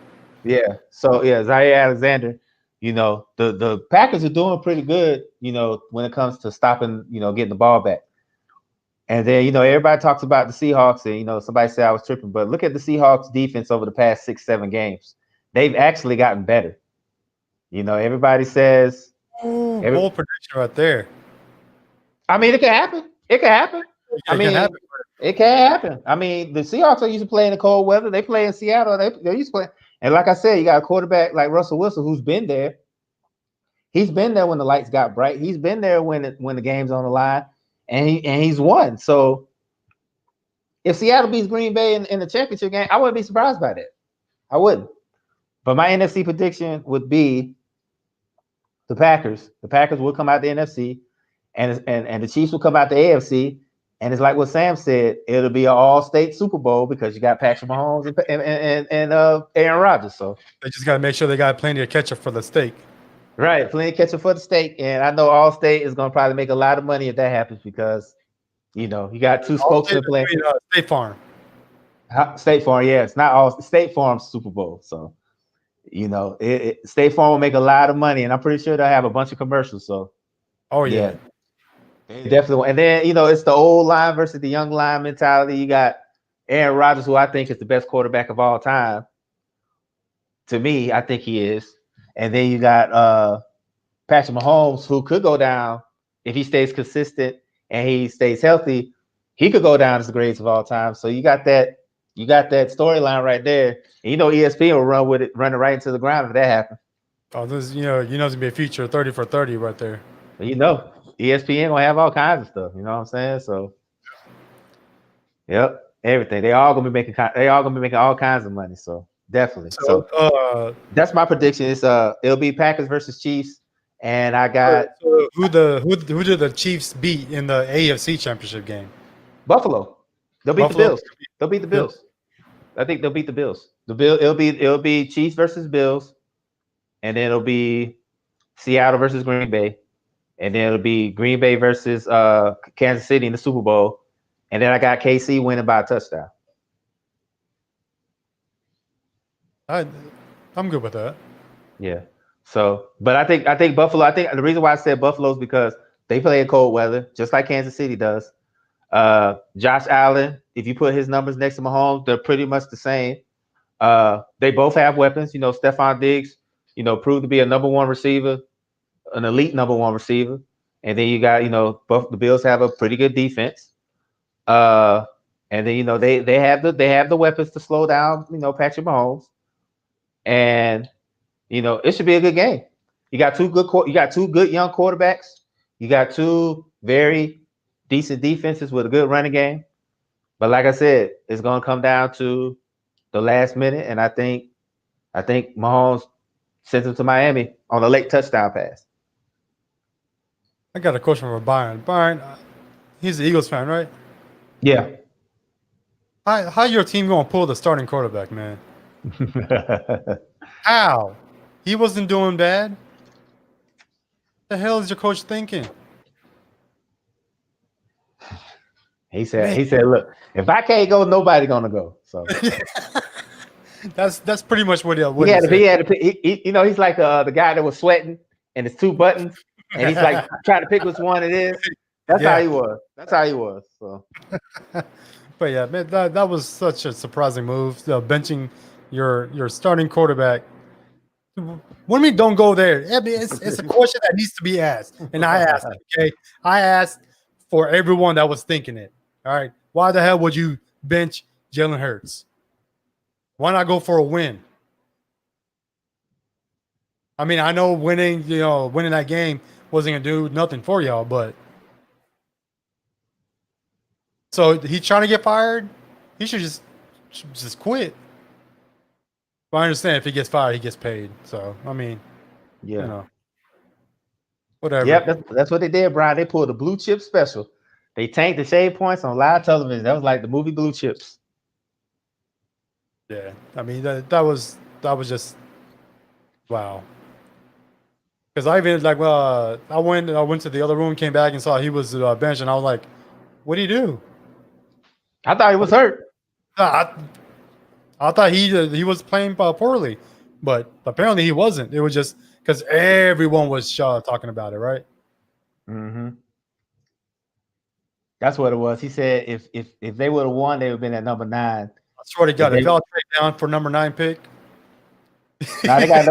Yeah. So yeah, Zaire Alexander. The Packers are doing pretty good, when it comes to stopping, getting the ball back. And then, everybody talks about the Seahawks, and somebody said I was tripping, but look at the Seahawks defense over the past 6-7 games. They've actually gotten better. Everybody says Bold prediction right there. I mean, it can happen. It can happen. I It can mean, happen. it can happen. I mean, the Seahawks are used to playing in the cold weather. They play in Seattle. They're used to play. And like I said, you got a quarterback like Russell Wilson who's been there. He's been there when the lights got bright. He's been there when the game's on the line, and he's won. So if Seattle beats Green Bay in the championship game, I wouldn't be surprised by that. I wouldn't. But my NFC prediction would be the Packers. The Packers will come out the NFC, and the Chiefs will come out the AFC. And it's like what Sam said, it'll be an all-state Super Bowl because you got Patrick Mahomes and Aaron Rodgers. So They just got to make sure they got plenty of ketchup for the steak. right, plenty of ketchup for the steak. And I know All-State is going to probably make a lot of money if that happens because, you got two spokesmen playing. State Farm. State Farm, yeah. It's not all State Farm's Super Bowl. So, State Farm will make a lot of money. And I'm pretty sure they'll have a bunch of commercials. So, oh, yeah. Definitely. And then, it's the old line versus the young line mentality. You got Aaron Rodgers, who I think is the best quarterback of all time. To me, I think he is. And then you got Patrick Mahomes, who could go down if he stays consistent and he stays healthy. He could go down as the greatest of all time. So you got that storyline right there. And ESPN will run it right into the ground if that happens. Oh, this it's gonna be a feature 30 for 30 right there. ESPN gonna have all kinds of stuff. You know what I'm saying? So, yep, everything. They all gonna be making all kinds of money. So definitely. So that's my prediction. It's it'll be Packers versus Chiefs, and I got who did the Chiefs beat in the AFC Championship game? Buffalo. They'll beat the Bills. They'll beat the Bills. I think they'll beat the Bills. It'll be Chiefs versus Bills, and then it'll be Seattle versus Green Bay. And then it'll be Green Bay versus Kansas City in the Super Bowl. And then I got KC winning by a touchdown. I'm good with that. Yeah. So, but I think Buffalo, the reason why I said Buffalo is because they play in cold weather, just like Kansas City does. Josh Allen, if you put his numbers next to Mahomes, they're pretty much the same. They both have weapons. Stephon Diggs, proved to be a number one receiver. An elite number one receiver, and then you got both the Bills have a pretty good defense, and then they have the weapons to slow down Patrick Mahomes, and it should be a good game. You got two good young quarterbacks, you got two very decent defenses with a good running game, but like I said, it's gonna come down to the last minute, and I think Mahomes sends him to Miami on a late touchdown pass. I got a question for Byron. Byron, he's the Eagles fan, right? Yeah. How your team gonna pull the starting quarterback, man? How? He wasn't doing bad. The hell is your coach thinking? He said, look, if I can't go, nobody gonna go. So that's pretty much what he had to pick. He's like the guy that was sweating and it's two buttons. And he's like trying to pick which one it is. That's how he was. So, but yeah, man, that was such a surprising move. Benching your starting quarterback. What do you mean? Don't go there. I mean, it's a question that needs to be asked, and I asked. Okay, I asked for everyone that was thinking it. All right, why the hell would you bench Jalen Hurts? Why not go for a win? I mean, I know winning that game wasn't gonna do nothing for y'all, but so he's trying to get fired. He should just quit. But I understand if he gets fired, he gets paid. So I mean, whatever. Yep, that's what they did, Brian. They pulled the blue chip special. They tanked the shade points on live television. That was like the movie Blue Chips. Yeah, I mean that was just wow. Because I even I went to the other room, came back and saw he was benched, and I was like, "What did he do?" I thought he was hurt. I thought he was playing poorly. but apparently he wasn't. It was just because everyone was talking about it, right? Mm-hmm. That's what it was. He said if they would have won, they would have been at number 9. I swear to If God, they if y'all trade down for number 9 pick, now they got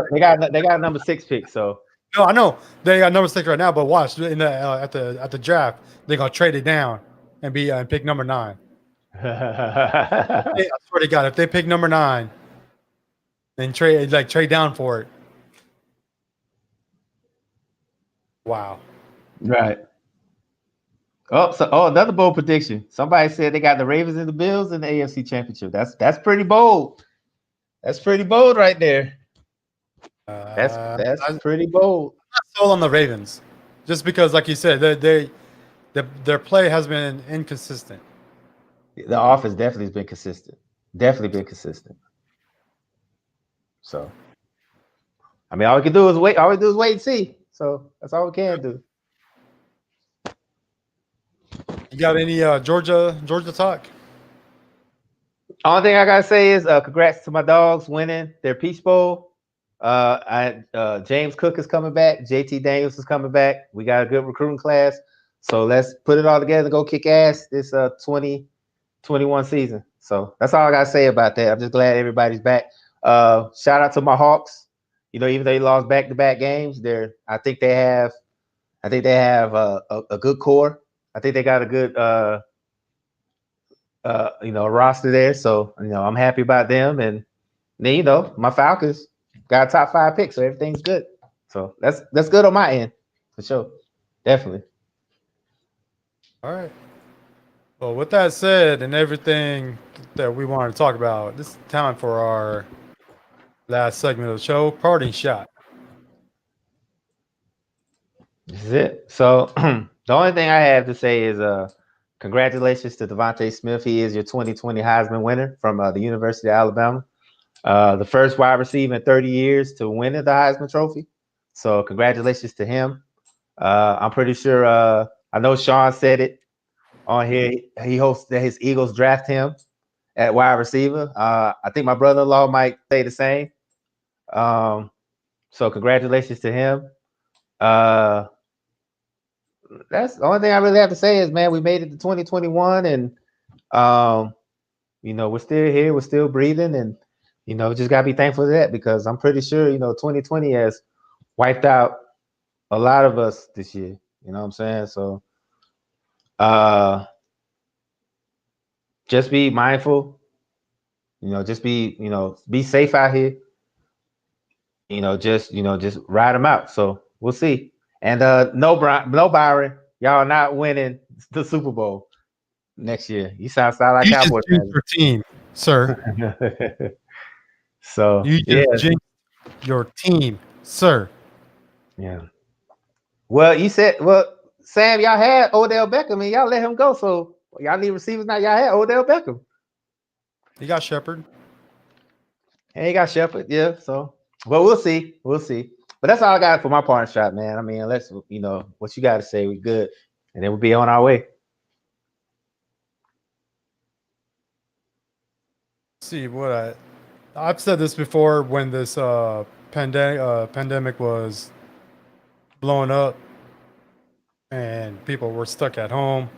a number 6 pick. So no, I know they got number 6 right now, but watch in the at the draft, they're gonna trade it down and be and pick number 9. I swear to God, if they pick number 9 and trade down for it, wow. right. Another bold prediction. Somebody said they got the Ravens and the Bills in the AFC Championship. That's pretty bold. That's pretty bold right there. That's I'm pretty bold. not sold on the Ravens, just because, like you said, their play has been inconsistent. The offense definitely has been consistent. Definitely been consistent. So, I mean, all we can do is wait. All we do is wait and see. So that's all we can do. You got any Georgia talk? Only thing I gotta say is congrats to my dogs winning their Peach Bowl. James Cook is coming back. JT Daniels is coming back. We got a good recruiting class. So let's put it all together and go kick ass this 2021 season. So that's all I gotta say about that. I'm just glad everybody's back. Shout out to my Hawks. You know, even though they lost back-to-back games, I think they have a good core. I think they got a good roster there. So I'm happy about them. And then my Falcons got a top 5 pick, so everything's good. So that's good on my end for sure. Definitely. All right. Well, with that said, and everything that we wanted to talk about, this is time for our last segment of the show, parting shot. This is it. So the only thing I have to say is congratulations to Devontae Smith. He is your 2020 Heisman winner from the University of Alabama. The first wide receiver in 30 years to win the Heisman Trophy. So congratulations to him. I'm pretty sure I know Sean said it on here. He hopes that his Eagles draft him at wide receiver. I think my brother-in-law might say the same. So congratulations to him. That's the only thing I really have to say is, man, we made it to 2021, and we're still here, we're still breathing, and just gotta be thankful for that because I'm pretty sure 2020 has wiped out a lot of us this year. You know what I'm saying? So just be mindful, just be safe out here. Just ride them out. So we'll see. And no Byron, y'all not winning the Super Bowl next year. You sound like You just Cowboys jinxed your team, sir. fans. So You just jinxed your team, sir. yeah. Well, Sam, y'all had Odell Beckham and y'all let him go. So y'all need receivers now. Y'all had Odell Beckham. You got Shepard. And you got Shepard, yeah. So, but we'll see. We'll see. But that's all I got for my part shot, man. I mean, unless what you got to say, we good, and then we'll be on our way. See what I've said this before when this pandemic was blowing up and people were stuck at home,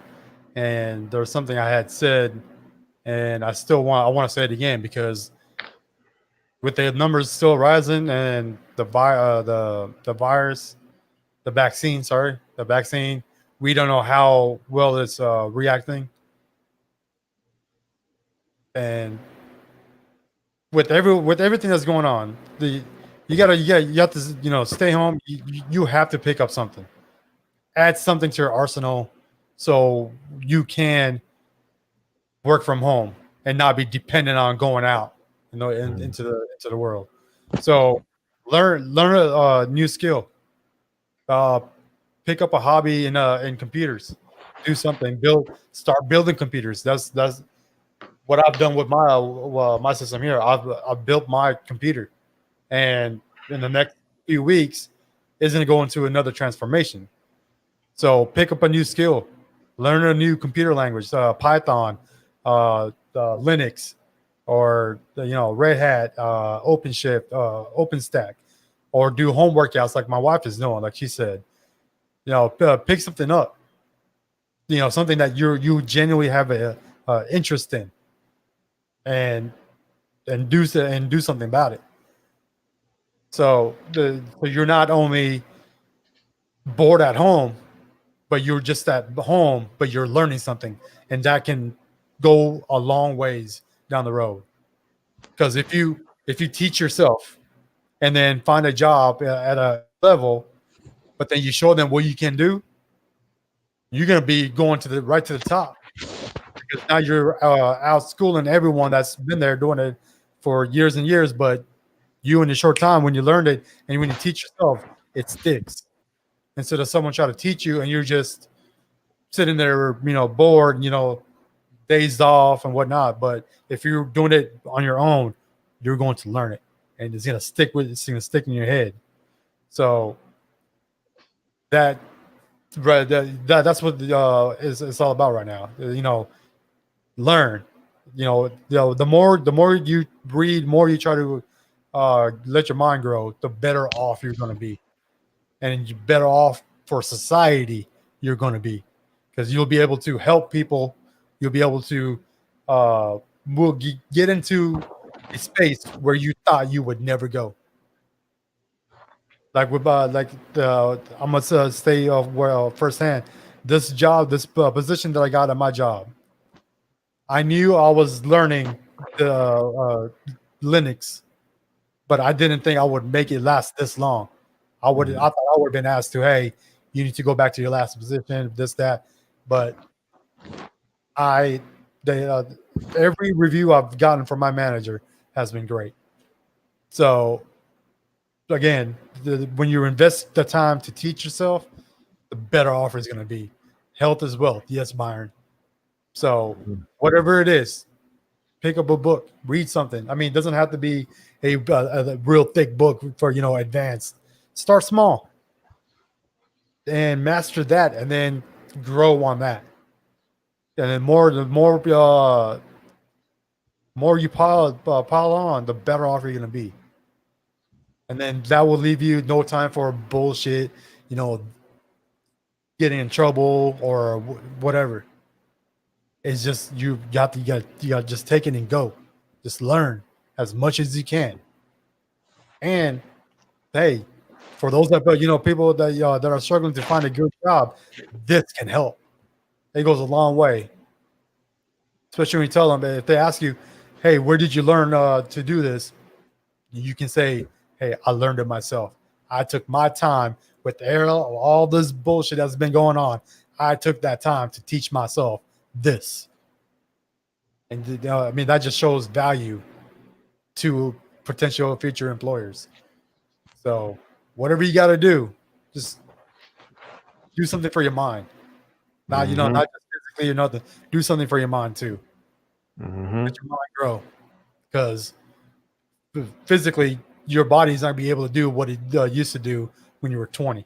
and there was something I had said, and I want to say it again because with the numbers still rising and the virus, the vaccine, we don't know how well it's reacting, and with everything that's going on, you have to stay home. You have to pick up something, add something to your arsenal, so you can work from home and not be dependent on going out, into the world. So learn a new skill. Pick up a hobby in computers. Do something. Start building computers. That's what I've done with my system here. I've built my computer, and in the next few weeks, is going to go into another transformation. So pick up a new skill, learn a new computer language, Python, Linux, or Red Hat, OpenShift, OpenStack, or do home workouts like my wife is doing. Like she said, pick something up. Something that you genuinely have a interest in, and do something about it. So you're not only bored at home, but you're just at home, but you're learning something, and that can go a long ways down the road. Because if you teach yourself and then find a job at a level, but then you show them what you can do, you're gonna be going to the right to the top because now you're out schooling everyone that's been there doing it for years and years. But you in a short time, when you learned it and when you teach yourself, it sticks. Instead of someone trying to teach you and you're just sitting there, bored, dazed off and whatnot. But if you're doing it on your own, you're going to learn it, and it's gonna stick in your head. So that that's what is it's all about right now. Learn. The more you read, more you try to let your mind grow, the better off you're going to be, and you're better off for society you're going to be, because you'll be able to help people. You'll be able to uh, get into a space where you thought you would never go. Like with I'm gonna say well firsthand. This job, this position that I got at my job, I knew I was learning the Linux, but I didn't think I would make it last this long. I thought I would have been asked to, hey, you need to go back to your last position, this, that. But I, they, every review I've gotten from my manager has been great. So again, when you invest the time to teach yourself, the better offer is going to be. Health is wealth. Yes, Byron. So whatever it is, pick up a book, read something. I mean, it doesn't have to be a real thick book for advanced. Start small and master that, and then grow on that. And then more you pile on, the better off you're gonna be. And then that will leave you no time for bullshit, you know, getting in trouble or whatever. It's just you got to just take it and go. Just learn as much as you can. And hey, for those that people that are struggling to find a good job, this can help. It goes a long way, especially when you tell them if they ask you, "Hey, where did you learn to do this?" You can say, "Hey, I learned it myself. I took my time with all this bullshit that's been going on. I took that time to teach myself this." And I mean, that just shows value to potential future employers. So whatever you got to do, just do something for your mind. Not not just physically or nothing. Do something for your mind too. Let your mind grow, because physically your body's not gonna be able to do what it used to do when you were 20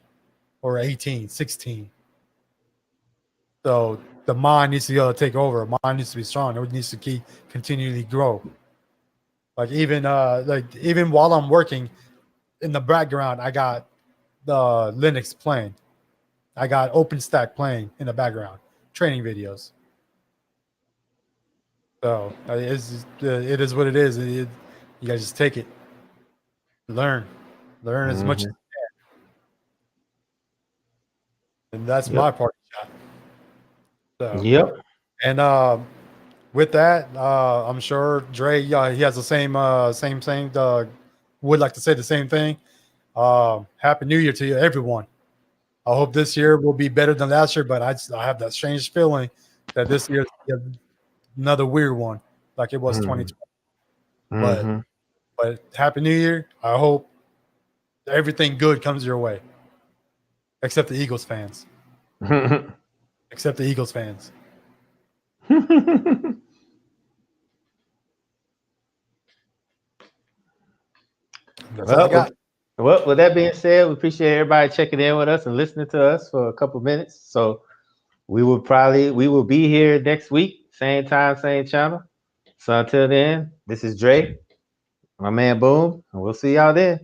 or 18, 16. So the mind needs to take over. Mind needs to be strong. It needs to keep continually grow. Even while I'm working in the background, I got the Linux playing. I got OpenStack playing in the background, training videos. So it is what it is. You guys just take it, learn, as much as, and that's my party shot. So Yep. and with that, I'm sure Dre, he has the same thing. Would like to say the same thing. Happy New Year to you, everyone. I hope this year will be better than last year, but I have that strange feeling that this year is another weird one, like it was 2020. But Happy New Year. I hope everything good comes your way, except the Eagles fans. Except the Eagles fans. That's all I got. Well, with that being said, we appreciate everybody checking in with us and listening to us for a couple minutes. So we will be here next week, same time, same channel. So until then, this is Dre, my man Boom, and we'll see y'all then.